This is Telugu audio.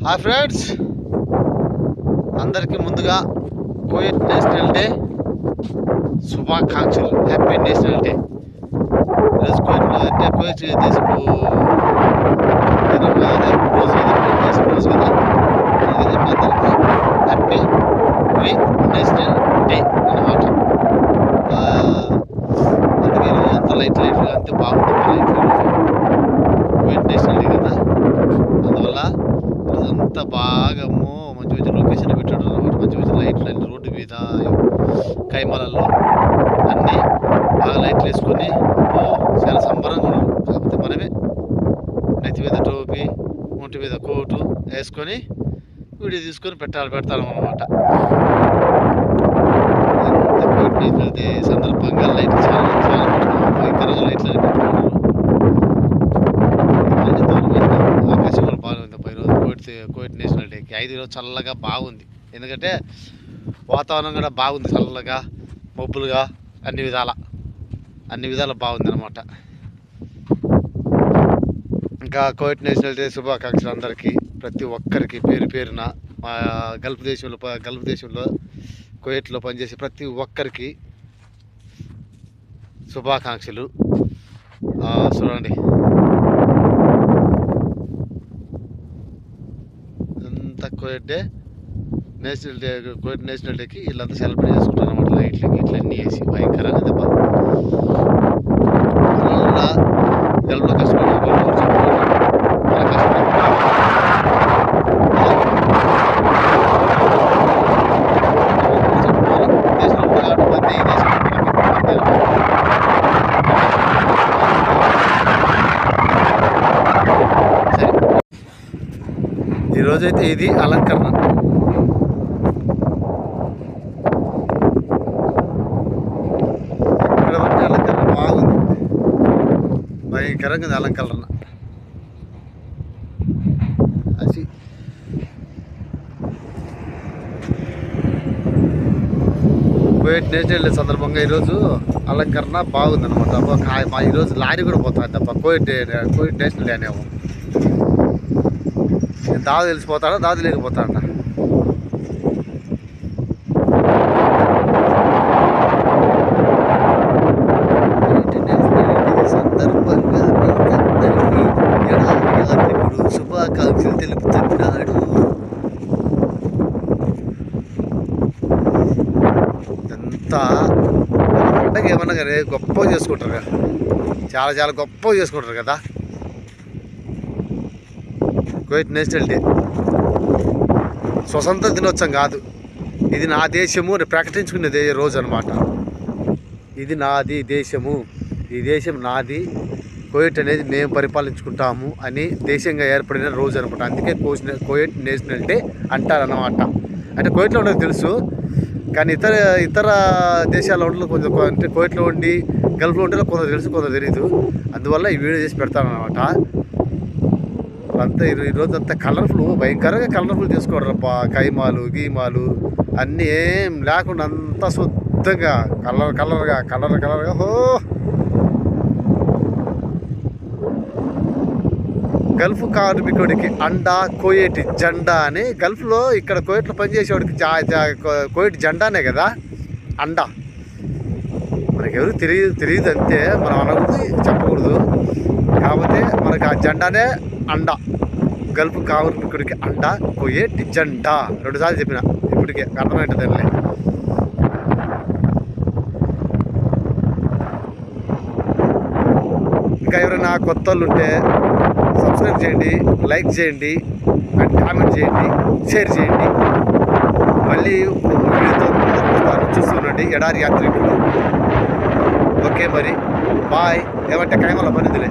హాయ్ ఫ్రెండ్స్, అందరికీ ముందుగా కువైట్ నేషనల్ డే శుభాకాంక్షలు. Happy national day. ఈరోజు కువైట్లో అంటే కువైట్ దేశపు రోజు కదా. అందరికీ హ్యాపీ కువైట్ నేషనల్ డే అన్నమాట. అందుకే ఈరోజు అంత లైట్గా అంతే బాగుంటుంది. లైట్లు కువైట్ నేషనల్ డే కదా, అందువల్ల అంతా బాగా మంచి మంచి లొకేషన్ పెట్టాడు అనమాట. మంచి మంచి లైట్లు అన్ని రోడ్డు మీద కైమాలలో అన్నీ బాగా లైట్లు వేసుకొని చాలా సంబరంగా ఉన్నారు. కాకపోతే మనమే నెత్తి మీద టోపీ, ఒంటి మీద కోటు వేసుకొని వీడియో తీసుకొని పెడతాం అనమాట. సందర్భంగా లైట్లు చాలా చాలా భయంకరంగా లైట్లు పెట్టుకున్నారు. ఆకాశం కూడా బాగుంది ఈరోజు కువైట్ నేషనల్ డేకి. 5 రోజు చల్లగా బాగుంది, ఎందుకంటే వాతావరణం కూడా బాగుంది, చల్లగా మబ్బులుగా అన్ని విధాల బాగుంది అనమాట. ఇంకా కువైట్ నేషనల్ డే శుభాకాంక్షలు అందరికీ, ప్రతి ఒక్కరికి పేరు పేరున. మా గల్ఫ్ దేశంలో కువైట్లో పనిచేసే ప్రతి ఒక్కరికి శుభాకాంక్షలు. చూడండి, కువైట్ నేషనల్ డేకి వీళ్ళంతా సెలబ్రేట్ చేసుకుంటారు అనమాట. లైట్లు అన్నీ వేసి భయంకరంగా దెబ్బ. గల్ఫ్లో కష్టపడి ఈరోజైతే ఇది అలంకరణ. ఇక్కడ బట్టి అలంకరణ బాగుంది, భయంకరంగా అలంకరణ. అది కువైట్ నేషనల్ డే సందర్భంగా ఈరోజు అలంకరణ బాగుందన్నమాట. మా ఈరోజు లారీ కూడా పోతుంది తప్ప కువైట్ నేషనల్ డే అనేమో. దాదు తెలిసిపోతాడా, దాదు లేకపోతాడా. సందర్భంగా శుభాకాంక్షలు తెలుపుతున్నాడు. ఎంత పండగ ఏమన్నా కానీ గొప్పగా చేసుకుంటారు కదా, చాలా చాలా గొప్పగా చేసుకుంటారు కదా కువైట్ నేషనల్ డే. స్వతంత్ర దినోత్సవం కాదు, ఇది నా దేశము అని ప్రకటించుకునే రోజు అనమాట. ఇది నాది దేశము, ఈ దేశం నాది, కువైట్ అనేది మేము పరిపాలించుకుంటాము అని దేశంగా ఏర్పడిన రోజు అనమాట. అందుకే కువైట్ నేషనల్ డే అంటారన్నమాట. అంటే కువైట్లో ఉండదు తెలుసు, కానీ ఇతర దేశాల్లో ఉండే కొంచెం, అంటే కువైట్లో ఉండి గల్ఫ్లో ఉంటే కొందరు తెలుసు, కొందరు తెలియదు. అందువల్ల ఈ వీడియో చేసి పెడతానమాట. అంతా ఈరోజు అంతా కలర్ఫుల్, భయంకరంగా కలర్ఫుల్ చేసుకోవడం. గీమాలు అన్నీ ఏం లేకుండా అంతా శుద్ధంగా కలర్గా హో. గల్ఫ్ కార్మికుడికి అండా కువైట్ జెండా అని గల్ఫ్లో, ఇక్కడ కువైట్లో పనిచేసేవాడికి కువైట్ జెండానే కదా అండా. మనకి ఎవరు తెలియదు అంతే, మనం అనకూడదు, చెప్పకూడదు. కాకపోతే మనకి ఆ జెండానే అండా. గల్ఫ్ కార్మికుడికి అండా కువైట్ జెండా 2 సార్లు చెప్పిన, ఇప్పటికే అర్థమైంటుంది. ఇంకా ఎవరైనా కొత్త వాళ్ళు ఉంటే సబ్స్క్రైబ్ చేయండి, లైక్ చేయండి, అండ్ కామెంట్ చేయండి, షేర్ చేయండి. మళ్ళీ వీడియోతో చూస్తుండండి ఎడారి యాత్రికుడు. ఓకే మరి బాయ్. ఏమంటే కైమల పనిదిలే.